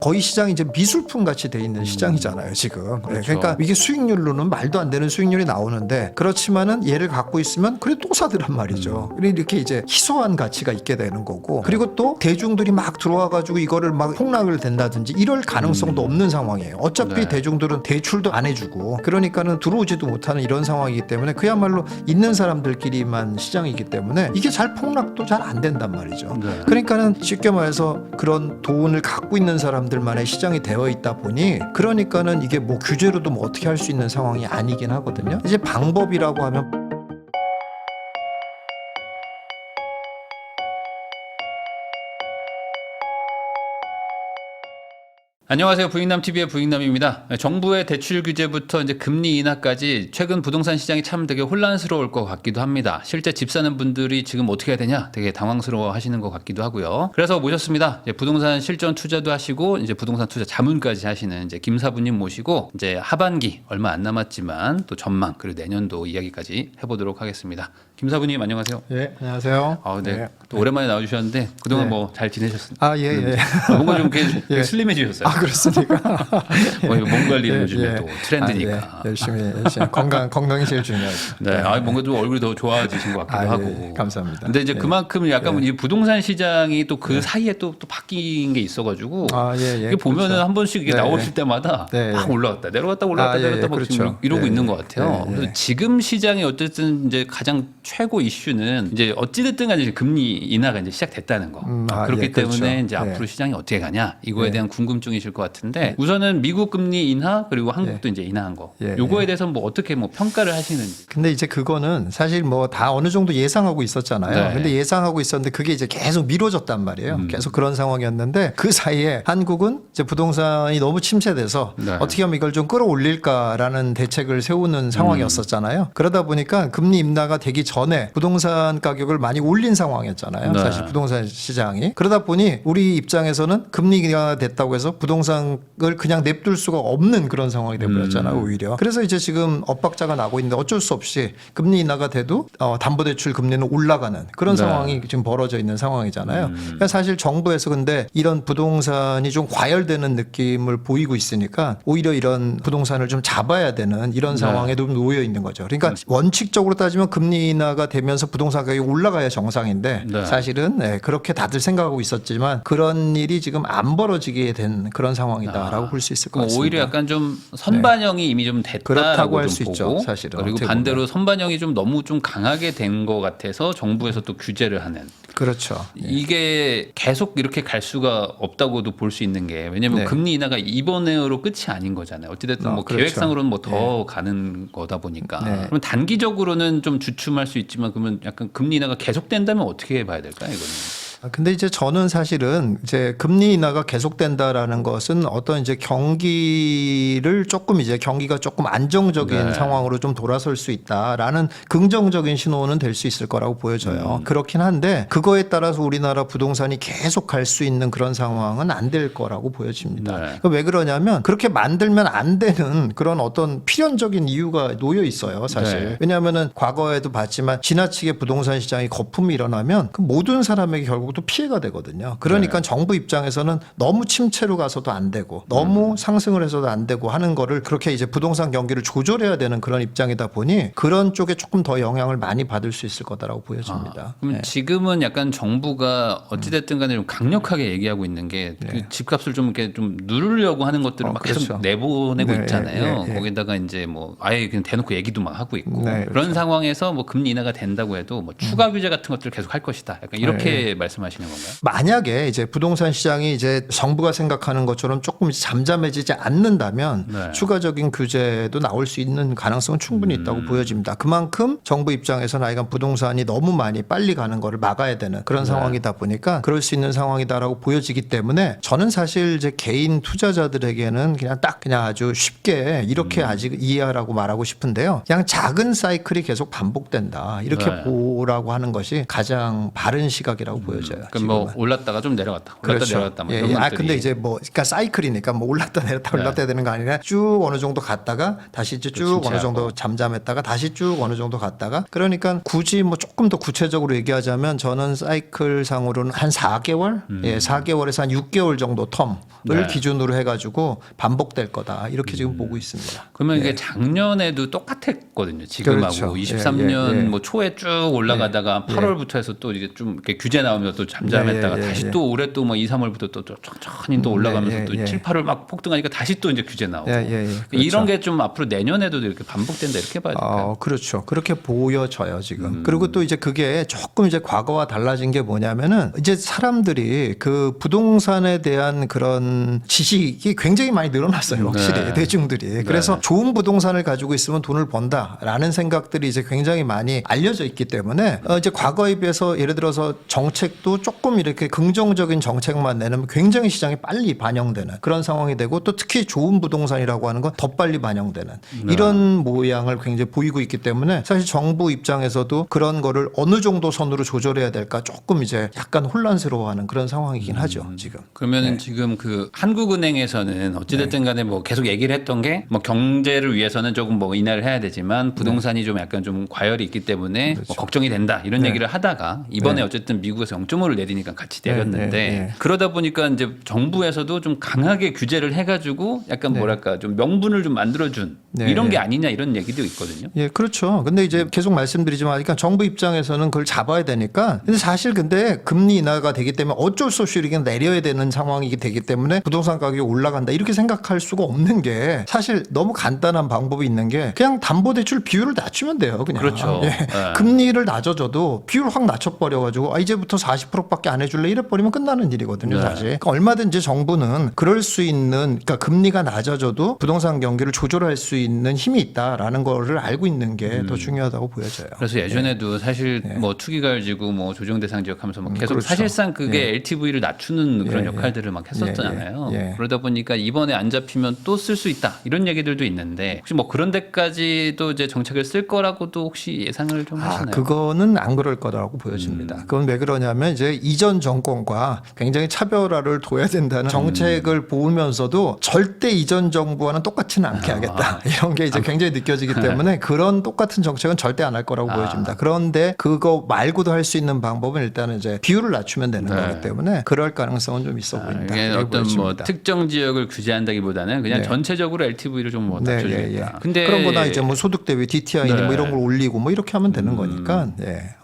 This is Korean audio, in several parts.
거의 시장이 이제 미술품 같이 돼 있는 시장이잖아요, 지금. 그렇죠. 그러니까 이게 수익률로는 말도 안 되는 수익률이 나오는데 그렇지만은 얘를 갖고 있으면 그래 또 사더란 말이죠. 그러니까 이렇게 이제 희소한 가치가 있게 되는 거고 그리고 또 대중들이 막 들어와가지고 이거를 막 폭락을 된다든지 이럴 가능성도 없는 상황이에요. 어차피 네. 대중들은 대출도 안 해주고 그러니까는 들어오지도 못하는 이런 상황이기 때문에 그야말로 있는 사람들끼리만 시장이기 때문에 이게 잘 폭락도 잘 안 된단 말이죠. 네. 그러니까는 쉽게 말해서 그런 돈을 갖고 있는 사람들만의 시장이 되어 있다 보니 그러니까는 이게 뭐 규제로도 뭐 어떻게 할 수 있는 상황이 아니긴 하거든요. 이제 방법이라고 하면 안녕하세요. 부익남TV의 부익남입니다. 정부의 대출 규제부터 이제 금리 인하까지 최근 부동산 시장이 참 되게 혼란스러울 것 같기도 합니다. 실제 집 사는 분들이 지금 어떻게 해야 되냐 되게 당황스러워 하시는 것 같기도 하고요. 그래서 모셨습니다. 이제 부동산 실전 투자도 하시고 이제 부동산 투자 자문까지 하시는 이제 김사부님 모시고 이제 하반기 얼마 안 남았지만 또 전망 그리고 내년도 이야기까지 해보도록 하겠습니다. 김사부님 안녕하세요. 예, 안녕하세요. 네. 네. 또 오랜만에 나와주셨는데 그동안 네. 뭐 잘 지내셨습니까? 아, 예, 예. 뭔가 좀 되게 예. 슬림해지셨어요. 아, 그렇습니까? 몸 관리는 요즘에 예. 또 트렌드니까. 아, 예. 열심히 건강이 제일 중요하죠. 네, 뭔가 좀 얼굴이 더 좋아지신 것 같기도 하고. 예. 감사합니다. 근데 이제 예. 그만큼 약간 이 부동산 시장이 또 그 사이에 또 바뀐 게 있어가지고. 아, 예, 예. 이게 보면은 그렇죠. 한 번씩 이게 네, 나오실 예. 때마다 네, 막 예. 올라갔다 내려갔다 올라갔다 아, 예, 내려갔다 예. 막 지금 그렇죠. 이러고 예, 있는 예. 것 같아요. 예, 예. 그래서 지금 시장이 어쨌든 이제 가장 최고 이슈는 이제 어찌됐든 간에 이제 금리 인하가 이제 시작됐다는 거. 그렇기 예, 그렇죠. 때문에 이제 예. 앞으로 시장이 어떻게 가냐 이거에 예. 대한 궁금증이실 것 같은데 우선은 미국 금리 인하 그리고 한국도 이제 인하한 거. 예. 요거에 대해서 뭐 어떻게 뭐 평가를 하시는지. 근데 이제 그거는 사실 뭐 다 어느 정도 예상하고 있었잖아요. 네. 근데 예상하고 있었는데 그게 이제 계속 미뤄졌단 말이에요. 계속 그런 상황이었는데 그 사이에 한국은 이제 부동산이 너무 침체돼서 네. 어떻게 하면 이걸 좀 끌어올릴까라는 대책을 세우는 상황이었었잖아요. 그러다 보니까 금리 인하가 되기 전에 부동산 가격을 많이 올린 상황이었잖아요. 네. 사실 부동산 시장이. 그러다 보니 우리 입장에서는 금리가 됐다고 해서 부동산을 그냥 냅둘 수가 없는 그런 상황이 돼버렸잖아요. 오히려. 그래서 이제 지금 엇박자가 나고 있는데 어쩔 수 없이 금리 인하가 돼도 담보대출 금리는 올라가는 그런 네. 상황이 지금 벌어져 있는 상황이잖아요. 그러니까 사실 정부에서 근데 이런 부동산이 좀 과열되는 느낌을 보이고 있으니까 오히려 이런 부동산을 좀 잡아야 되는 이런 상황에 좀 놓여 있는 거죠. 그러니까 원칙적으로 따지면 금리 인하가 되면서 부동산 가격이 올라가야 정상인데 네. 사실은 그렇게 다들 생각하고 있었지만 그런 일이 지금 안 벌어지게 된 그런 상황이다라고 볼 수 있을 것 같습니다. 오히려 약간 좀 선반영이 이미 좀 됐다라고 그렇다고 할 좀 수 보고 있죠, 사실은. 그리고 어떻게 반대로 선반영이 좀 너무 좀 강하게 된 것 같아서 정부에서 또 규제를 하는 그렇죠. 이게 계속 이렇게 갈 수가 없다고도 볼 수 있는 게 왜냐하면 네. 금리 인하가 이번에로 끝이 아닌 거잖아요. 어찌됐든 뭐 그렇죠. 계획상으로는 뭐 더 가는 거다 보니까 네. 그럼 단기적으로는 좀 주춤할 수 있지만 그러면 약간 금리 인하가 계속된다면 어떻게 봐야 될까요? 이거는. 근데 이제 저는 사실은 이제 금리 인하가 계속된다라는 것은 어떤 이제 경기를 조금 이제 경기가 조금 안정적인 네. 상황으로 좀 돌아설 수 있다라는 긍정적인 신호는 될 수 있을 거라고 보여져요. 그렇긴 한데 그거에 따라서 우리나라 부동산이 계속 갈 수 있는 그런 상황은 안 될 거라고 보여집니다. 네. 그러니까 왜 그러냐면 그렇게 만들면 안 되는 그런 어떤 필연적인 이유가 놓여 있어요, 사실. 네. 왜냐하면은 과거에도 봤지만 지나치게 부동산 시장이 거품이 일어나면 그 모든 사람에게 결국 또 피해가 되거든요. 그러니까 정부 입장에서는 너무 침체로 가서도 안 되고 너무 상승을 해서도 안 되고 하는 거를 그렇게 이제 부동산 경기를 조절해야 되는 그런 입장이다 보니 그런 쪽에 조금 더 영향을 많이 받을 수 있을 거다라고 보여집니다. 그럼 지금은 약간 정부가 어찌됐든 간에 좀 강력하게 얘기하고 있는 게 그 집값을 좀 이렇게 좀 누르려고 하는 것들을 막 계속 그렇죠. 내보내고 네, 있잖아요. 예, 예. 거기다가 이제 뭐 아예 그냥 대놓고 얘기도 막 하고 있고 네, 그런 상황에서 뭐 금리 인하가 된다고 해도 뭐 추가 규제 같은 것들을 계속 할 것이다. 약간 이렇게 말씀하시는 건가요? 만약에 이제 부동산 시장이 이제 정부가 생각하는 것처럼 조금 잠잠해지지 않는다면 네. 추가적인 규제도 나올 수 있는 가능성은 충분히 있다고 보여집니다. 그만큼 정부 입장에서는 아이간 부동산이 너무 많이 빨리 가는 거를 막아야 되는 그런 상황이다 보니까 그럴 수 있는 상황이다라고 보여지기 때문에 저는 사실 이제 개인 투자자들에게는 그냥 아주 쉽게 이렇게 아직 이해하라고 말하고 싶은데요. 그냥 작은 사이클이 계속 반복된다. 이렇게 네. 보라고 하는 것이 가장 바른 시각이라고 보여져요. 보여져요. 그럼 뭐 올랐다가 좀 내려갔다. 올랐다 그렇죠. 내려갔다. 뭐 예, 이런 예. 것들이. 근데 이제 뭐 그러니까 사이클이니까 뭐 올랐다 내렸다 올랐다 되는 거 아니라 쭉 어느 정도 갔다가 다시 이제 쭉 어느 침체하고. 정도 잠잠했다가 다시 쭉 어느 정도 갔다가 그러니까 굳이 뭐 조금 더 구체적으로 얘기하자면 저는 사이클 상으로는 한 4개월, 4개월에서 한 6개월 정도 텀을 네. 기준으로 해가지고 반복될 거다 이렇게 지금 보고 있습니다. 그러면 이게 작년에도 똑같았거든요. 지금하고 그렇죠. 23년 예, 예. 뭐 초에 쭉 올라가다가 8월부터 해서 또 이게 좀 이렇게 규제 나오면서 또 잠잠했다가 예, 예, 다시 예. 또 올해 또 뭐 2, 3월부터 또 천천히 또 올라가면서 예, 또 예. 7, 8월 막 폭등하니까 다시 또 이제 규제 나오고 그렇죠. 이런 게 좀 앞으로 내년에도 이렇게 반복된다 이렇게 봐야 될까요? 그렇죠. 그렇게 보여져요, 지금. 그리고 또 이제 그게 조금 이제 과거와 달라진 게 뭐냐면은 이제 사람들이 그 부동산에 대한 그런 지식이 굉장히 많이 늘어났어요, 확실히. 네. 대중들이. 그래서 좋은 부동산을 가지고 있으면 돈을 번다라는 생각들이 이제 굉장히 많이 알려져 있기 때문에 이제 과거에 비해서 예를 들어서 정책도 조금 이렇게 긍정적인 정책만 내놓으면 굉장히 시장에 빨리 반영되는 그런 상황이 되고 또 특히 좋은 부동산이라고 하는 건 더 빨리 반영되는 이런 모양을 굉장히 보이고 있기 때문에 사실 정부 입장에서도 그런 거를 어느 정도 선으로 조절해야 될까 조금 이제 약간 혼란스러워하는 그런 상황이긴 하죠, 지금. 그러면은 지금 그 한국은행에서는 어찌됐든 간에 뭐 계속 얘기를 했던 게 뭐 경제를 위해서는 조금 뭐 인하를 해야 되지만 부동산이 좀 약간 좀 과열이 있기 때문에 뭐 걱정이 된다 이런 얘기를 하다가 이번에 어쨌든 미국에서 0.5를 내리니까 같이 내렸는데 그러다 보니까 이제 정부에서도 좀 강하게 규제를 해가지고 약간 뭐랄까 좀 명분을 좀 만들어준 이런 게 아니냐 이런 얘기도 있거든요. 예, 그렇죠. 근데 이제 계속 말씀드리지만 그러니까 정부 입장에서는 그걸 잡아야 되니까 근데 사실 근데 금리 인하가 되기 때문에 어쩔 수 없이 이렇게 내려야 되는 상황이 되기 때문에 부동산 가격이 올라간다 이렇게 생각할 수가 없는 게 사실 너무 간단한 방법이 있는 게 그냥 담보대출 비율을 낮추면 돼요. 그냥. 그렇죠. 예. 네. 금리를 낮아져도 비율을 확 낮춰버려가지고 이제부터 40%밖에 안 해줄래 이래버리면 끝나는 일이거든요. 네. 사실. 그러니까 얼마든지 정부는 그럴 수 있는 그러니까 금리가 낮아져도 부동산 경기를 조절할 수 있는 힘이 있다라는 거를 알고 있는 게 더 중요하다고 보여져요. 그래서 예전에도 사실 뭐 투기가열지구 뭐 조정대상 지역하면서 뭐 계속 그렇죠. 사실상 그게 LTV를 낮추는 그런 역할들을 막 했었잖아요. 그러다 보니까 이번에 안 잡히면 또 쓸 수 있다 이런 얘기들도 있는데 혹시 뭐 그런 데까지도 이제 정책을 쓸 거라고도 혹시 예상을 좀 하시나요? 그거는 안 그럴 거라고 보여집니다. 그건 왜 그러냐면 이제 이전 정권과 굉장히 차별화를 둬야 된다는 정책을 보면서도 절대 이전 정부와는 똑같지는 않게 하겠다. 이런 게 이제 굉장히 느껴지기 때문에 그런 똑같은 정책은 절대 안 할 거라고 보여집니다. 그런데 그거 말고도 할 수 있는 방법은 일단은 이제 비율을 낮추면 되는 거기 때문에 그럴 가능성은 좀 있어 보인다. 이게 이렇게 어떤 뭐 보여집니다. 특정 지역을 규제한다기보다는 그냥 전체적으로 LTV를 좀 뭐 낮춰주겠다. 근데 그런 거나 이제 뭐 소득 대비 DTI니 뭐 이런 걸 올리고 뭐 이렇게 하면 되는 거니까.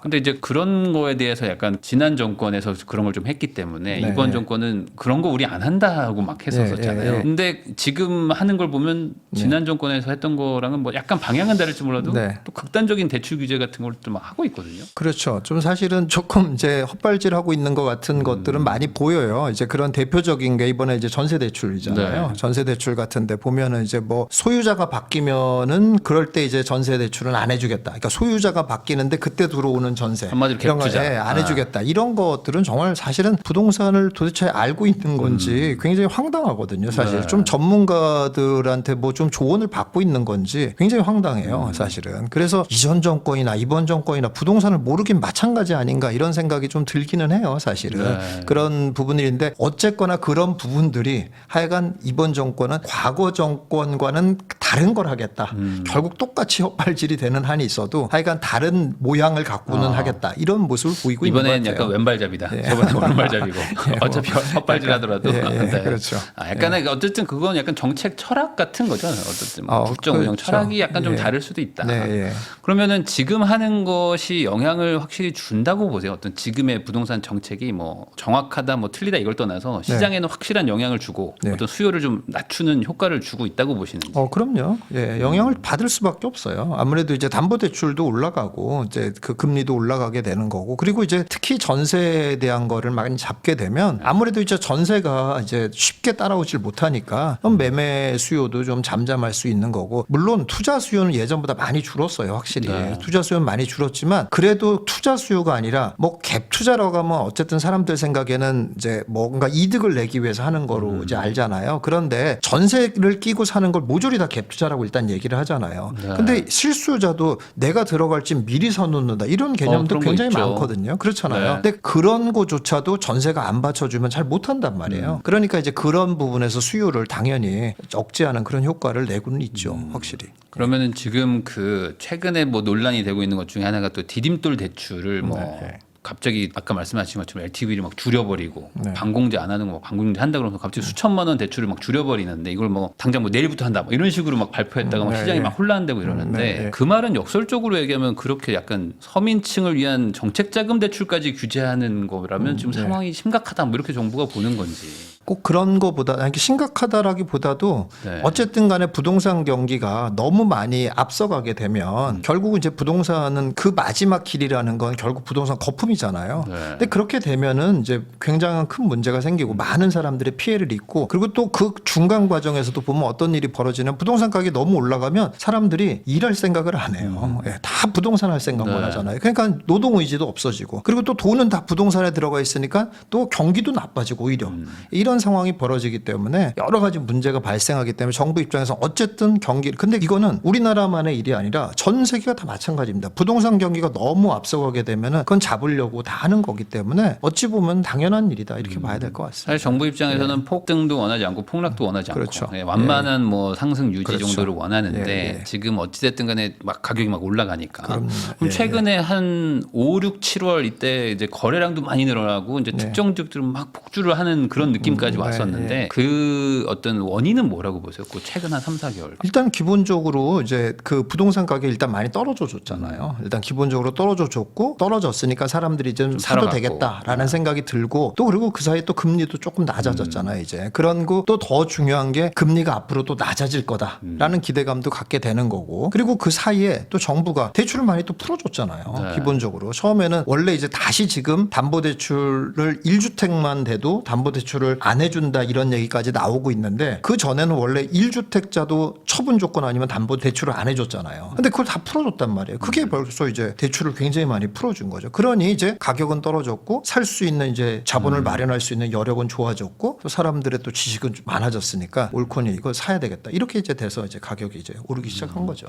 근데 이제 그런 거에 대해서 약간 지난 정권에서 그런 걸 좀 했기 때문에 이번 정권은 그런 거 우리 안 한다고 막 했었잖아요. 근데 지금 하는 걸 보면 지난 정권에서 했던 거랑은 뭐 약간 방향은 다를지 몰라도 또 극단적인 대출 규제 같은 걸 좀 하고 있거든요. 그렇죠. 좀 사실은 조금 이제 헛발질하고 있는 것 같은 것들은 많이 보여요. 이제 그런 대표적인 게 이번에 이제 전세 대출이잖아요. 전세 대출 같은데 보면은 이제 뭐 소유자가 바뀌면은 그럴 때 이제 전세 대출은 안 해주겠다. 그러니까 소유자가 바뀌는데 그때 들어오는 전세 한마디로 이런 거 갭투자. 안 해주겠다. 이런 것들은 정말 사실은 부동산을 도대체 알고 있는 건지 굉장히 황당하거든요. 사실 좀 전문가들한테 뭐 좀 조언을 받고 있는 건지 굉장히 황당해요. 사실은. 그래서 이전 정권이나 이번 정권이나 부동산을 모르긴 마찬가지 아닌가 이런 생각이 좀 들기는 해요. 사실은. 그런 부분들인데 어쨌거나 그런 부분들이 하여간 이번 정권은 과거 정권과는 다른 걸 하겠다. 결국 똑같이 헛발질이 되는 한이 있어도 하여간 다른 모양을 갖고는 하겠다. 이런 모습을 보이고 있는 것 같아요. 이번엔 약간 왼발잡이다. 저번에 오른발잡이고 어차피 헛발질하더라도. 그렇죠. 약간의 어쨌든 그건 약간 정책 철학 같은 거죠. 어쨌든 국정 운영 그렇죠. 철학이 약간 좀 다를 수도 있다. 네. 그러면은 지금 하는 것이 영향을 확실히 준다고 보세요. 어떤 지금의 부동산 정책이 뭐 정확하다, 뭐 틀리다 이걸 떠나서 시장에는 확실한 영향을 주고 어떤 수요를 좀 낮추는 효과를 주고 있다고 보시는지. 그럼요. 영향을 받을 수밖에 없어요. 아무래도 이제 담보대출도 올라가고 이제 그 금리도 올라가게 되는 거고 그리고 이제 특히 전세에 대한 거를 많이 잡게 되면 아무래도 이제 전세가 이제 쉽게 따라오질 못하니까 매매 수요도 좀 잠잠할 수 있는 거고 물론 투자 수요는 예전보다 많이 줄었어요. 확실히 투자 수요는 많이 줄었지만 그래도 투자 수요가 아니라 뭐 갭 투자라고 하면 어쨌든 사람들 생각에는 이제 뭔가 이득을 내기 위해서 하는 거로 이제 알잖아요. 그런데 전세를 끼고 사는 걸 모조리 다 갭 갭투자라고 일단 얘기를 하잖아요. 네. 근데 실수요자도 내가 들어갈지 미리 사놓는다 이런 개념도 그런 거 굉장히 있죠. 많거든요. 그렇잖아요. 네. 근데 그런 거조차도 전세가 안 받쳐주면 잘 못한단 말이에요. 그러니까 이제 그런 부분에서 수요를 당연히 억제하는 그런 효과를 내고는 있죠. 확실히. 그러면은 지금 그 최근에 뭐 논란이 되고 있는 것 중에 하나가 또 디딤돌 대출을 뭐 네. 갑자기 아까 말씀하신 것처럼 LTV를 막 줄여버리고 네. 반공제 안 하는 거 반공제 한다 그러면서 갑자기 수천만 원 대출을 막 줄여버리는데 이걸 뭐 당장 뭐 내일부터 한다 뭐 이런 식으로 막 발표했다가 막 네, 시장이 네. 막 혼란되고 이러는데 네, 네. 그 말은 역설적으로 얘기하면 그렇게 약간 서민층을 위한 정책자금 대출까지 규제하는 거라면 지금 네. 상황이 심각하다 뭐 이렇게 정부가 보는 건지. 꼭 그런 거보다 아니, 심각하다라기보다도 네. 어쨌든 간에 부동산 경기가 너무 많이 앞서가게 되면 결국은 이제 부동산은 그 마지막 길이라는 건 결국 부동산 거품이잖아요. 네. 근데 그렇게 되면은 이제 굉장한 큰 문제가 생기고 많은 사람들의 피해를 입고 그리고 또 그 중간 과정에서도 보면 어떤 일이 벌어지는 부동산 가격이 너무 올라가면 사람들이 일할 생각을 안 해요. 예, 다 부동산 할 생각만 네. 하잖아요. 그러니까 노동 의지도 없어지고 그리고 또 돈은 다 부동산에 들어가 있으니까 또 경기도 나빠지고 오히려 이런 상황이 벌어지기 때문에 여러 가지 문제가 발생하기 때문에 정부 입장에서 어쨌든 경기 근데 이거는 우리나라만의 일이 아니라 전 세계가 다 마찬가지입니다. 부동산 경기가 너무 앞서가게 되면은 그건 잡으려고 다 하는 거기 때문에 어찌 보면 당연한 일이다 이렇게 봐야 될 것 같습니다. 사실 정부 입장에서는 폭등도 원하지 않고 폭락도 원하지 않고 그렇죠. 예, 완만한 뭐 상승 유지 그렇죠. 정도를 원하는데 예, 예. 지금 어찌됐든 간에 막 가격이 막 올라가니까 그럼요. 그럼 예, 최근에 한 5, 6, 7월 이때 이제 거래량도 많이 늘어나고 이제 특정 지역들은 막 폭주를 하는 그런 느낌까지 네, 왔었는데 예. 그 어떤 원인은 뭐라고 보세요? 그 최근 한 3, 4개월. 일단 기본적으로 이제 그 부동산 가격이 일단 많이 떨어져 줬잖아요. 일단 기본적으로 떨어져 줬고 떨어졌으니까 사람들이 이제 좀 사도 살아갔고. 되겠다라는 생각이 들고 또 그리고 그 사이에 또 금리도 조금 낮아졌잖아요. 이제 그런 거 또 더 중요한 게 금리가 앞으로 또 낮아질 거다라는 기대감도 갖게 되는 거고 그리고 그 사이에 또 정부가 대출을 많이 또 풀어줬잖아요. 네. 기본적으로 처음에는 원래 이제 다시 지금 담보대출을 1주택만 돼도 담보대출을 안 해준다 이런 얘기까지 나오고 있는데 그 전에는 원래 1주택자도 처분 조건 아니면 담보대출을 안 해줬잖아요. 근데 그걸 다 풀어줬단 말이에요. 그게 벌써 이제 대출을 굉장히 많이 풀어준 거죠. 그러니 이제 가격은 떨어졌고 살 수 있는 이제 자본을 마련할 수 있는 여력은 좋아졌고 또 사람들의 또 지식은 좀 많아졌으니까 옳거니 이거 사야 되겠다. 이렇게 이제 돼서 이제 가격이 이제 오르기 시작한 거죠.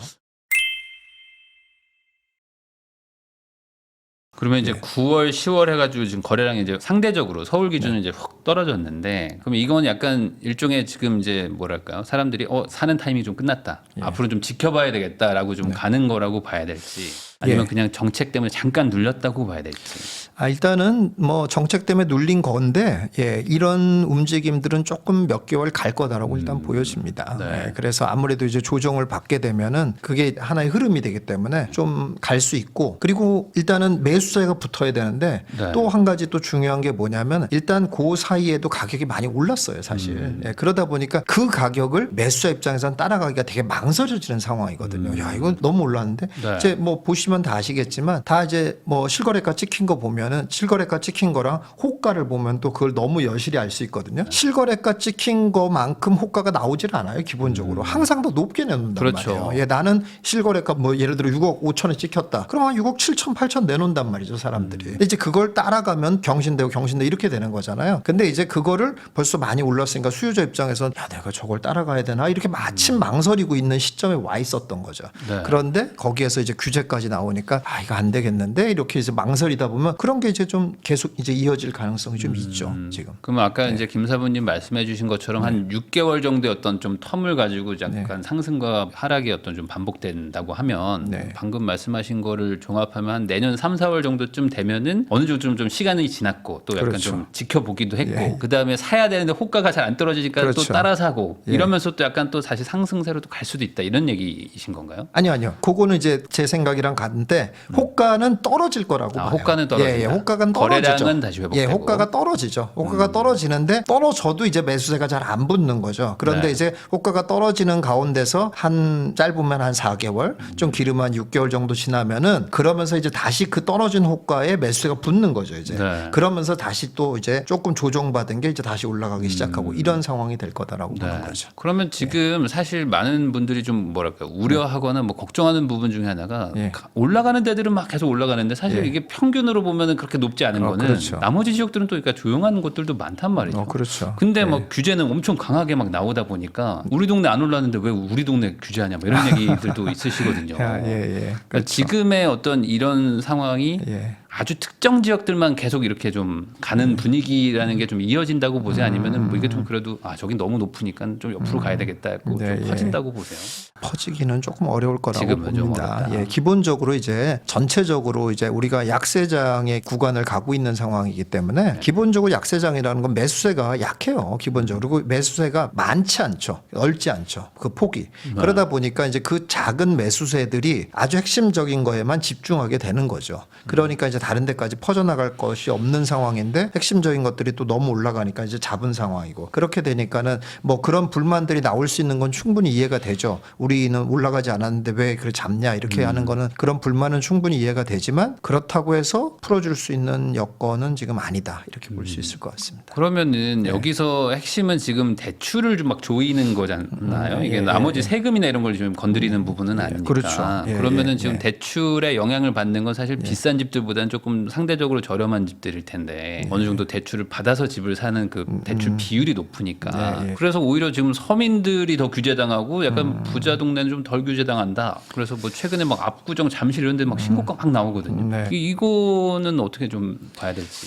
그러면 이제 9월, 10월 해가지고 지금 거래량이 이제 상대적으로 서울 기준은 이제 확 떨어졌는데, 그럼 이건 약간 일종의 지금 이제 뭐랄까요? 사람들이 사는 타이밍이 좀 끝났다. 앞으로 좀 지켜봐야 되겠다라고 좀 가는 거라고 봐야 될지, 아니면 예. 그냥 정책 때문에 잠깐 눌렸다고 봐야 될지. 일단은 뭐 정책 때문에 눌린 건데 이런 움직임들은 조금 몇 개월 갈 거다라고 일단 보여집니다. 네. 그래서 아무래도 이제 조정을 받게 되면은 그게 하나의 흐름이 되기 때문에 좀 갈 수 있고 그리고 일단은 매수세가 붙어야 되는데 네. 또 한 가지 또 중요한 게 뭐냐면 일단 그 사이에도 가격이 많이 올랐어요 사실. 그러다 보니까 그 가격을 매수자 입장에서는 따라가기가 되게 망설여지는 상황이거든요. 야 이거 너무 올랐는데 네. 이제 뭐 보시면 다 아시겠지만 다 이제 뭐 실거래가 찍힌 거 보면은 실거래가 찍힌 거랑 호가를 보면 또 그걸 너무 여실히 알 수 있거든요. 실거래가 찍힌 거만큼 호가가 나오질 않아요. 기본적으로 항상 더 높게 내놓는단 그렇죠. 말이에요. 나는 실거래가 뭐 예를 들어 6억 5천에 찍혔다. 그러면 6억 7천 8천 내놓는단 말이죠 사람들이. 근데 이제 그걸 따라가면 경신되고 이렇게 되는 거잖아요. 근데 이제 그거를 벌써 많이 올랐으니까 수요자 입장에서는 야 내가 저걸 따라가야 되나 이렇게 마침 망설이고 있는 시점에 와 있었던 거죠. 네. 그런데 거기에서 이제 규제까지 나오니까 이거 안 되겠는데 이렇게 이제 망설이다 보면 그런 게 이제 좀 계속 이제 이어질 가능성이 좀 있죠 지금. 그러면 아까 이제 김 사부님 말씀해주신 것처럼 한 6개월 정도의 어떤 좀 텀을 가지고 약간 상승과 하락이 어떤 좀 반복된다고 하면 네. 방금 말씀하신 거를 종합하면 한 내년 3, 4월 정도쯤 되면은 어느 정도 좀 시간이 지났고 또 약간 그렇죠. 좀 지켜보기도 했고 예. 그 다음에 사야 되는데 호가가 잘 안 떨어지니까 또 그렇죠. 따라 사고 예. 이러면서 또 약간 또 다시 상승세로 또 갈 수도 있다 이런 얘기이신 건가요? 아니요. 그거는 이제 제 생각이랑 같은데 호가는 떨어질 거라고 봐요. 호가는 떨어진다. 호가가 떨어지죠. 거래량은 다시 회복되고. 호가가 떨어지죠. 호가가 떨어지는데 떨어져도 이제 매수세가 잘 안 붙는 거죠. 그런데 네. 이제 호가가 떨어지는 가운데서 한 짧으면 한 4개월, 좀 길으면 한 6개월 정도 지나면은 그러면서 이제 다시 그 떨어진 호가에 매수세가 붙는 거죠. 이제 네. 그러면서 다시 또 이제 조금 조정받은 게 이제 다시 올라가기 시작하고 이런 상황이 될 거다라고 보는 거죠. 그러면 지금 사실 많은 분들이 좀 뭐랄까 우려하거나 뭐 걱정하는 부분 중에 하나가 예. 올라가는 데들은 막 계속 올라가는데 사실 예. 이게 평균으로 보면은 그렇게 높지 않은 거는 그렇죠. 나머지 지역들은 또 그러니까 조용한 곳들도 많단 말이죠. 그렇죠. 근데 예. 막 규제는 엄청 강하게 막 나오다 보니까 우리 동네 안 올랐는데 왜 우리 동네 규제하냐 뭐 이런 얘기들도 있으시거든요. 예. 그러니까 지금의 어떤 이런 상황이 예. 아주 특정 지역들만 계속 이렇게 좀 가는 분위기라는 게 좀 이어진다고 보세요? 아니면은 뭐 이게 좀 그래도 저긴 너무 높으니까 좀 옆으로 가야 되겠다 했고 네, 좀 예. 퍼진다고 보세요? 퍼지기는 조금 어려울 거라고 지금은 좀 봅니다. 어렵다. 예, 기본적으로 이제 전체적으로 이제 우리가 약세장의 구간을 가고 있는 상황이기 때문에 기본적으로 약세장이라는 건 매수세가 약해요. 기본적으로 그리고 매수세가 많지 않죠. 넓지 않죠. 그 폭이. 그러다 보니까 이제 그 작은 매수세들이 아주 핵심적인 거에만 집중하게 되는 거죠. 그러니까 이제 다른 데까지 퍼져나갈 것이 없는 상황인데 핵심적인 것들이 또 너무 올라가니까 이제 잡은 상황이고 그렇게 되니까는 뭐 그런 불만들이 나올 수 있는 건 충분히 이해가 되죠. 우리는 올라가지 않았는데 왜 그걸 잡냐 이렇게 하는 거는 그런 불만은 충분히 이해가 되지만 그렇다고 해서 풀어줄 수 있는 여건은 지금 아니다 이렇게 볼 수 있을 것 같습니다. 그러면은 여기서 핵심은 지금 대출을 좀 막 조이는 거잖아요. 이게 나머지 세금이나 이런 걸 좀 건드리는 부분은 아니니까. 그렇죠. 그러면은 지금 대출에 영향을 받는 건 사실 비싼 집들보다는 조금 상대적으로 저렴한 집들일 텐데 어느 정도 대출을 받아서 집을 사는 그 대출 비율이 높으니까. 그래서 오히려 지금 서민들이 더 규제당하고 약간 부자 동네는 좀 덜 규제당한다. 그래서 뭐 최근에 막 압구정, 잠실 이런 데 막 신고가 막 나오거든요. 네. 이거는 어떻게 좀 봐야 될지.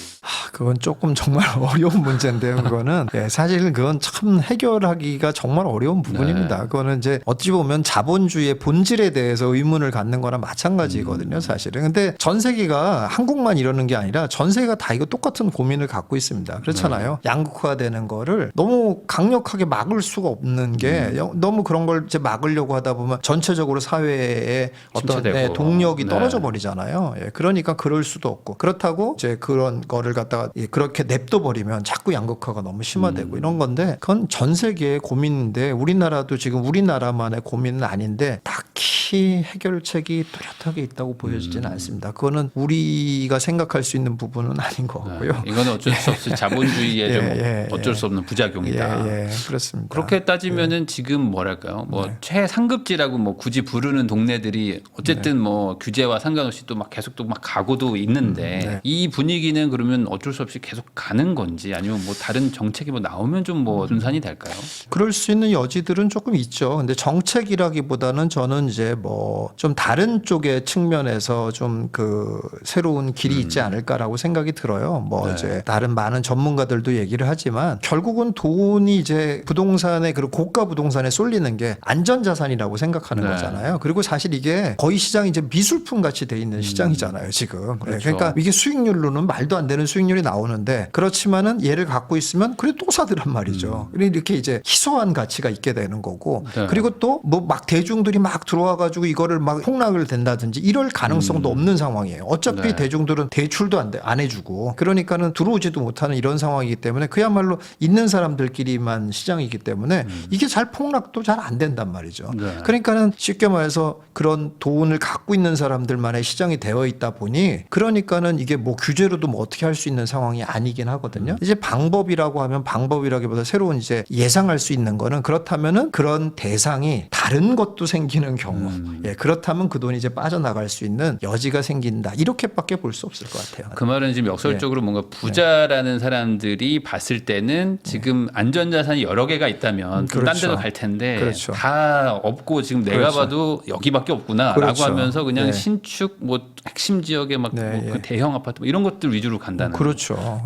그건 조금 정말 어려운 문제인데요. 그거는 사실 그건 참 해결하기가 정말 어려운 부분입니다. 그거는 이제 어찌 보면 자본주의의 본질에 대해서 의문을 갖는 거랑 마찬가지거든요. 사실은. 근데 전 세계가 한국만 이러는 게 아니라 전 세계가 다 이거 똑같은 고민을 갖고 있습니다. 그렇잖아요. 양극화되는 거를 너무 강력하게 막을 수가 없는 게 너무 그런 걸 이제 막으려고 하다 보면 전체적으로 사회의 어떤 침체되고. 동력이 네. 떨어져 버리잖아요. 그러니까 그럴 수도 없고 그렇다고 이제 그런 거를 갖다가 그렇게 냅둬 버리면 자꾸 양극화가 너무 심화되고 이런 건데 그건 전 세계의 고민인데 우리나라도 지금 우리나라만의 고민은 아닌데 딱히 해결책이 뚜렷하게 있다고 보여지지는 않습니다. 그거는 우리가 생각할 수 있는 부분은 아닌 것 같고요. 이거는 어쩔 수 없이 자본주의의 좀 예. 어쩔 수 없는 부작용이다. 그렇습니다. 그렇게 따지면은 지금 뭐랄까요? 뭐 최상급지라고 뭐 굳이 부르는 동네들이 어쨌든 뭐 규제와 상관없이 또 막 계속 또 막 가고도 있는데 이 분위기는 그러면 어쩔 수 없이 계속 가는 건지 아니면 뭐 다른 정책이 뭐 나오면 좀 뭐 분산이 될까요? 그럴 수 있는 여지들은 조금 있죠. 근데 정책이라기보다는 저는 이제 뭐 좀 다른 쪽의 측면에서 좀 그 새로운 길이 있지 않을까라고 생각이 들어요. 뭐 이제 다른 많은 전문가들도 얘기를 하지만 결국은 돈이 이제 부동산에 그리고 고가 부동산에 쏠리는 게 안전자산이라고 생각하는 거잖아요. 그리고 사실 이게 거의 시장이 이제 미술품 같이 돼 있는 시장이잖아요, 지금. 그렇죠. 그러니까 이게 수익률로는 말도 안 되는 수익률이 나오는데 그렇지만은 얘를 갖고 있으면 그래 또 사더란 말이죠. 이렇게 이제 희소한 가치가 있게 되는 거고 그리고 또 뭐 막 대중들이 막 들어와 가지고 이거를 막 폭락을 된다든지 이럴 가능성도 없는 상황이에요. 어차피 대중들은 대출도 안 해주고 그러니까는 들어오지도 못하는 이런 상황이기 때문에 그야말로 있는 사람들끼리만 시장이기 때문에 이게 잘 폭락도 잘 안 된단 말이죠. 그러니까는 쉽게 말해서 그런 돈을 갖고 있는 사람들만의 시장이 되어 있다 보니 그러니까는 이게 뭐 규제로도 뭐 어떻게 할 수 있는 상황이 아니긴 하거든요. 이제 방법이라고 하면 방법이라기보다 새로운 이제 예상할 수 있는 거는 그렇다면은 그런 대상이 다른 것도 생기는 경우 그렇다면 그 돈이 이제 빠져나갈 수 있는 여지가 생긴다. 이렇게밖에 볼 수 없을 것 같아요. 그 말은 지금 역설적으로 뭔가 부자라는 사람들이 봤을 때는 지금 안전자산이 여러 개가 있다면 좀 딴 데도 갈 텐데 다 없고 지금 내가 봐도 여기밖에 없구나라고 하면서 그냥 신축 뭐 핵심 지역에 막 그 대형 아파트 뭐 이런 것들 위주로 간다는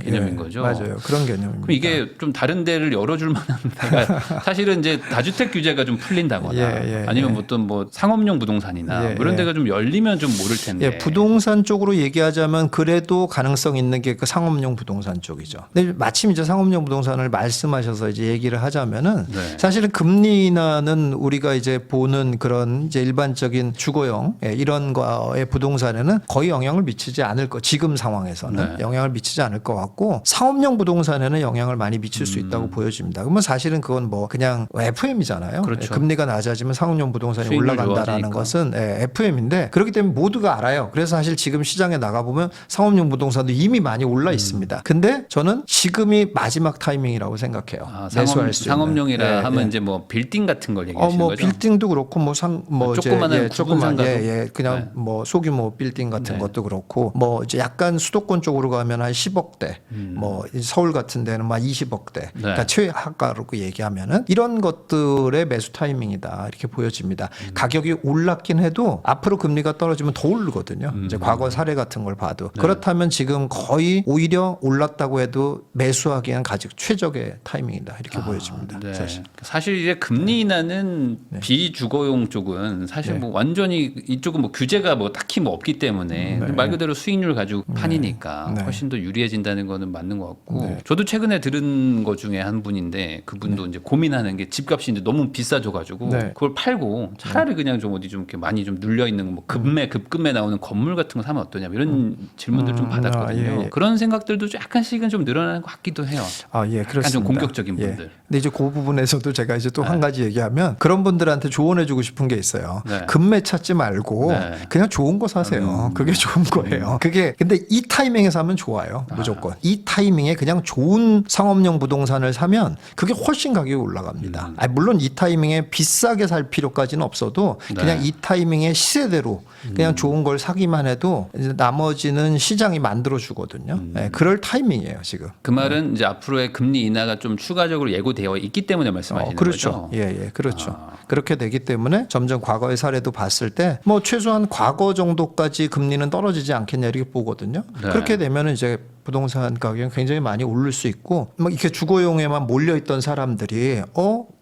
개념인 거죠. 맞아요. 그런 개념입니다. 그럼 이게 좀 다른 데를 열어줄 만한 데가 사실은 이제 다주택 규제가 좀 풀린다거나 아니면 어떤 뭐 상업용 부동산이나 뭐 이런 데가 좀 열리면 좀 모를 텐데. 부동산 쪽으로 얘기하자면 그래도 가능성 있는 게 그 상업용 부동산 쪽이죠. 근데 마침 이제 상업용 부동산을 말씀하셔서 이제 얘기를 하자면은 사실은 금리 인하는 우리가 이제 보는 그런 이제 일반적인 주거용 이런 거의 부동산에는 거의 영향을 미치지 않을 거. 지금 상황에서는 영향을 미치지 않을 것 같고 상업용 부동산에는 영향을 많이 미칠 수 있다고 보여집니다. 그러면 사실은 그건 뭐 그냥 FM이잖아요. 그렇죠. 금리가 낮아지면 상업용 부동산이 올라간다라는 FM이라는 것은 FM인데 그렇기 때문에 모두가 알아요. 그래서 사실 지금 시장에 나가보면 상업용 부동산도 이미 많이 올라 있습니다. 근데 저는 지금이 마지막 타이밍이라고 생각해요. 매수할 수 상업용이라 있는. 하면 이제 뭐 빌딩 같은 걸 얘기하시는 뭐 거죠? 빌딩도 그렇고 조그마한 조그만 부동산 그냥 뭐 소규모 빌딩 같은 것도 그렇고 뭐 이제 약간 수도권 쪽으로 가면 한 10억대 뭐 서울 같은 데는 막 20억대 그러니까 최하가로 얘기하면은 이런 것들의 매수 타이밍이다 이렇게 보여집니다. 가격이 올랐긴 해도 앞으로 금리가 떨어지면 더 오르거든요. 이제 과거 사례 같은 걸 봐도 그렇다면 지금 거의 오히려 올랐다고 해도 매수하기에는 가장 최적의 타이밍이다 이렇게 보여집니다. 네. 사실 이제 금리 인하는 비주거용 쪽은 사실 뭐 완전히 이쪽은 뭐 규제가 뭐 딱히 뭐 없기 때문에 말 그대로 수익률 가지고 판이니까 훨씬 더 유리해진다는 거는 맞는 것 같고 저도 최근에 들은 것 중에 한 분인데 그분도 이제 고민하는 게 집값이 이제 너무 비싸져가지고 그걸 팔고 차라리 그냥 좀 어디 좀 이렇게 많이 좀 눌려 있는 뭐 급금에 나오는 건물 같은 거 사면 어떠냐 이런 질문들 좀 받았거든요. 그런 생각들도 약간씩은 좀 늘어나는 것 같기도 해요. 그렇습니다. 약간 좀 공격적인 분들. 근데 이제 그 부분에서도 제가 이제 또 한 가지 얘기하면 그런 분들한테 조언해주고 싶은 게 있어요. 금매 찾지 말고 그냥 좋은 거 사세요. 그게 좋은 거예요. 그게 근데 이 타이밍에 사면 좋아요. 무조건 이 타이밍에 그냥 좋은 상업용 부동산을 사면 그게 훨씬 가격이 올라갑니다. 물론 이 타이밍에 비싸게 살 필요까지는 없어도 그냥 이 타이밍에 시세대로 그냥 좋은 걸 사기만 해도 이제 나머지는 시장이 만들어 주거든요. 그럴 타이밍이에요 지금. 그 말은 이제 앞으로의 금리 인하가 좀 추가적으로 예고되어 있기 때문에 말씀하시는 그렇죠. 거죠? 그렇죠. 그렇게 되기 때문에 점점 과거의 사례도 봤을 때 뭐 최소한 과거 정도까지 금리는 떨어지지 않겠냐 이렇게 보거든요. 그렇게 되면 이제 부동산 가격이 굉장히 많이 오를 수 있고 막 이렇게 주거용에만 몰려있던 사람들이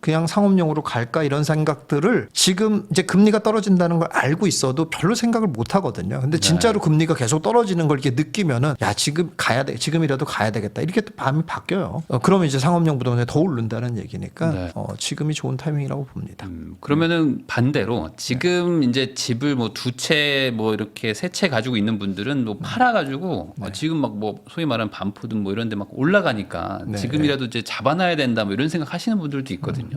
그냥 상업용으로 갈까 이런 생각들을 지금 이제 금리가 떨어진다는 걸 알고 있어도 별로 생각을 못 하거든요. 근데 진짜로 금리가 계속 떨어지는 걸 이렇게 느끼면은 야 지금 가야 돼, 지금이라도 가야 되겠다 이렇게 또 마음이 바뀌어요. 그러면 이제 상업용 부동산이 더 오른다는 얘기니까 지금이 좋은 타이밍이라고 봅니다. 그러면은 반대로 지금 이제 집을 뭐 두 채 뭐 이렇게 세 채 가지고 있는 분들은 뭐 팔아가지고 지금 막 뭐 소위 말하는 반포든 뭐 이런 데 막 올라가니까 지금이라도 이제 잡아놔야 된다 뭐 이런 생각 하시는 분들도 있거든요.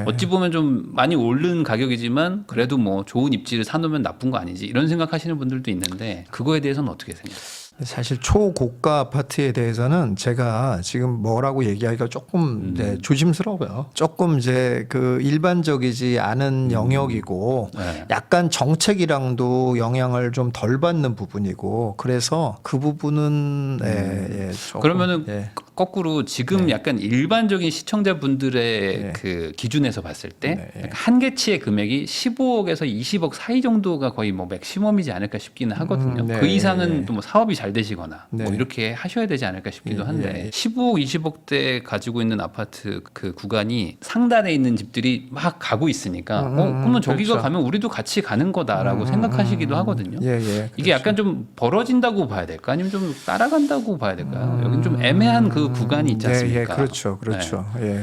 어찌 보면 좀 많이 오른 가격이지만 그래도 뭐 좋은 입지를 사놓으면 나쁜 거 아니지 이런 생각 하시는 분들도 있는데 그거에 대해서는 어떻게 생각하세요? 사실 초고가 아파트에 대해서는 제가 지금 뭐라고 얘기하기가 조금 조심스러워요. 조금 이제 그 일반적이지 않은 영역이고 약간 정책이랑도 영향을 좀 덜 받는 부분이고 그래서 그 부분은 조금, 그러면은 거꾸로 지금 약간 일반적인 시청자분들의 그 기준에서 봤을 때 한계치의 금액이 15억에서 20억 사이 정도가 거의 뭐 맥시멈이지 않을까 싶기는 하거든요. 그 이상은 또 뭐 사업이 잘 되시거나 뭐 이렇게 하셔야 되지 않을까 싶기도 한데 15억, 20억대 가지고 있는 아파트 그 구간이 상단에 있는 집들이 막 가고 있으니까 그러면 저기가 가면 우리도 같이 가는 거다라고 생각하시기도 하거든요. 이게 약간 좀 벌어진다고 봐야 될까? 아니면 좀 따라간다고 봐야 될까요? 여기는 좀 애매한 그 구간이 있지 않습니까? 그렇죠.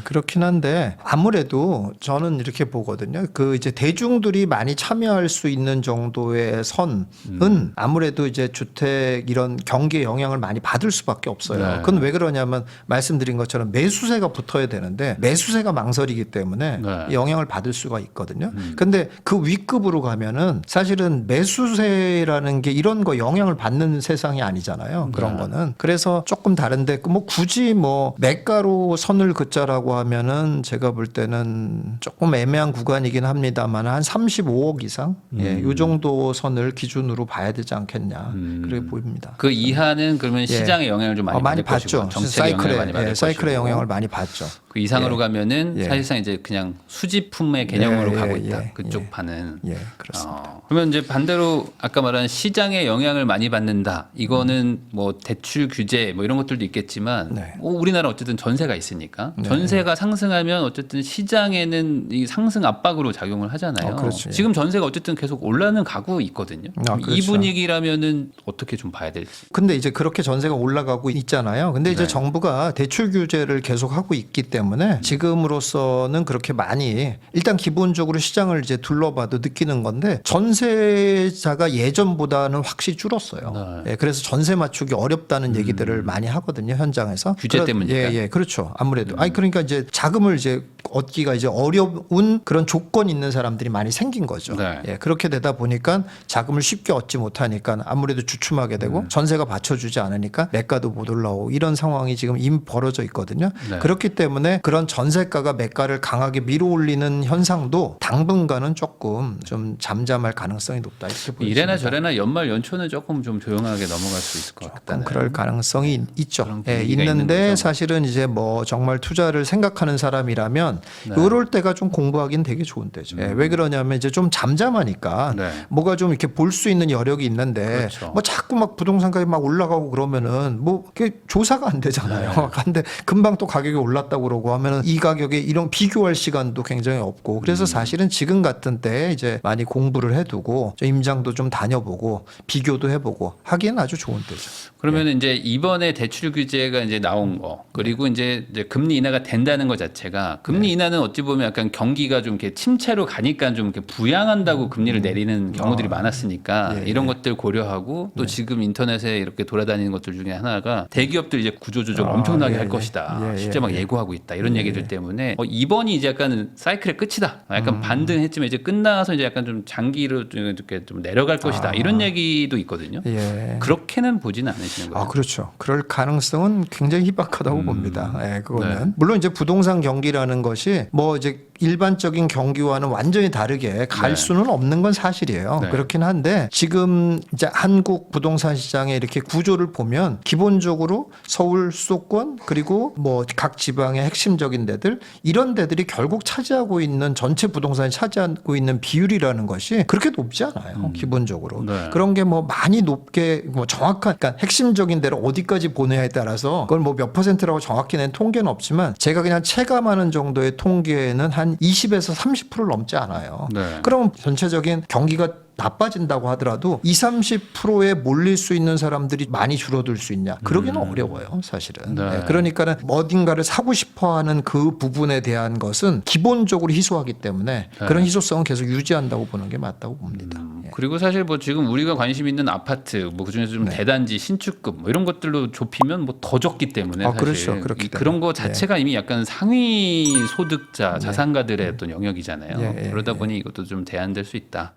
그렇긴 한데 아무래도 저는 이렇게 보거든요. 그 이제 대중들이 많이 참여할 수 있는 정도의 선은 아무래도 이제 주택 이런 경기에 영향을 많이 받을 수밖에 없어요. 그건 왜 그러냐면 말씀드린 것처럼 매수세가 붙어야 되는데 매수세가 망설이기 때문에 영향을 받을 수가 있거든요. 근데 그 윗급으로 가면은 사실은 매수세라는 게 이런 거 영향을 받는 세상이 아니잖아요. 그런 거는. 그래서 조금 다른데 뭐 굳이 뭐 매가로 선을 긋자라고 하면은 제가 볼 때는 조금 애매한 구간이긴 합니다만 한 35억 이상 이 정도 선을 기준으로 봐야 되지 않겠냐 그렇게 보입니다. 그 이하는 그러면 시장의 영향을 좀 많이 받을 받죠. 것이고 정책의 영향을 많이 받을 사이클의 것이고 영향을 많이 받죠. 그 이상으로 가면은 사실상 이제 그냥 수집품의 개념으로 가고 있다. 그쪽 판은. 그렇습니다. 그러면 이제 반대로 아까 말한 시장의 영향을 많이 받는다. 이거는 뭐 대출 규제 뭐 이런 것들도 있겠지만 뭐 우리나라 어쨌든 전세가 있으니까 전세가 상승하면 어쨌든 시장에는 이 상승 압박으로 작용을 하잖아요. 지금 전세가 어쨌든 계속 올라는 가고 있거든요. 이 분위기라면은 어떻게 좀 봐야 될지. 될지. 근데 이제 그렇게 전세가 올라가고 있잖아요. 근데 이제 네. 정부가 대출 규제를 계속 하고 있기 때문에 지금으로서는 그렇게 많이 일단 기본적으로 시장을 이제 둘러봐도 느끼는 건데 전세자가 예전보다는 확실히 줄었어요. 네. 예, 그래서 전세 맞추기 어렵다는 얘기들을 많이 하거든요, 현장에서. 규제 때문이니까. 예, 그렇죠. 아무래도. 아니 그러니까 이제 자금을 이제 얻기가 이제 어려운 그런 조건 있는 사람들이 많이 생긴 거죠. 네. 예, 그렇게 되다 보니까 자금을 쉽게 얻지 못하니까 아무래도 주춤하게 되고 전세가 받쳐주지 않으니까 매가도 못 올라오고 이런 상황이 지금 이미 벌어져 있거든요. 네. 그렇기 때문에 그런 전세가가 매가를 강하게 밀어올리는 현상도 당분간은 조금 좀 잠잠할 가능성이 높다 이렇게 보입니다. 이래나 저래나 연말 연초는 조금 좀 조용하게 넘어갈 수 있을 것 같다는. 그럴 가능성이 있죠. 그런 예, 분위기가 있는 있는데 거죠. 사실은 이제 뭐 정말 투자를 생각하는 사람이라면 이럴 때가 좀 공부하기는 되게 좋은 때죠. 예, 왜 그러냐면 이제 좀 잠잠하니까 네. 뭐가 좀 이렇게 볼 수 있는 여력이 있는데 그렇죠. 뭐 자꾸 막 부동산 가격이 막 올라가고 그러면은 뭐 그게 조사가 안 되잖아요. 네. 근데 금방 또 가격이 올랐다고 그러고 하면은 이 가격에 이런 비교할 시간도 굉장히 없고 그래서 사실은 지금 같은 때에 이제 많이 공부를 해두고 좀 임장도 좀 다녀보고 비교도 해보고 하기엔 아주 좋은 때죠. 그러면 이제 이번에 대출 규제가 이제 나온 거 그리고 이제 금리 인하가 된다는 것 자체가 금리 인하는 어찌 보면 약간 경기가 좀 이렇게 침체로 가니까 좀 이렇게 부양한다고 금리를 내리는 경우들이 많았으니까 이런 것들 고려하고 또 지금 인터넷에 이렇게 돌아다니는 것들 중에 하나가 대기업들 이제 구조조정 엄청나게 할 것이다. 실제 막 예고하고 있다. 이런 얘기들 때문에 이번이 이제 약간 사이클의 끝이다. 약간 반등했지만 이제 끝나서 이제 약간 좀 장기로 이렇게 좀 내려갈 것이다. 이런 얘기도 있거든요. 예. 그렇게는 보지는 않으시는 거예요. 그렇죠. 그럴 가능성은 굉장히 희박하다고 봅니다. 예, 그거는. 네. 물론 이제 부동산 경기라는 것이 뭐 이제 일반적인 경기와는 완전히 다르게 갈 네. 수는 없는 건 사실이에요. 네. 그렇긴 한데 지금 이제 한국 부동산 시장의 이렇게 구조를 보면 기본적으로 서울 수도권 그리고 뭐 각 지방의 핵심적인 데들 이런 데들이 결국 차지하고 있는 전체 부동산이 차지하고 있는 비율이라는 것이 그렇게 높지 않아요. 기본적으로. 네. 그런 게 뭐 많이 높게 뭐 정확한 그러니까 핵심적인 데를 어디까지 보내야에 따라서 그걸 뭐 몇 퍼센트라고 정확히 낸 통계는 없지만 제가 그냥 체감하는 정도의 통계는 한 20에서 30%를 넘지 않아요. 네. 그럼 전체적인 경기가 나빠진다고 하더라도 20, 30%에 몰릴 수 있는 사람들이 많이 줄어들 수 있냐? 그러기는 어려워요, 사실은. 네. 네, 그러니까는 어딘가를 사고 싶어 하는 그 부분에 대한 것은 기본적으로 희소하기 때문에 그런 희소성은 계속 유지한다고 보는 게 맞다고 봅니다. 예. 그리고 사실 뭐 지금 우리가 관심 있는 아파트 뭐 그중에서 좀 대단지 신축급 뭐 이런 것들로 좁히면 뭐 더 적기 때문에 사실 그렇죠. 그렇기 그런 거 자체가 이미 약간 상위 소득자 자산가들의 어떤 영역이잖아요. 예, 예, 그러다 보니 이것도 좀 제한될 수 있다.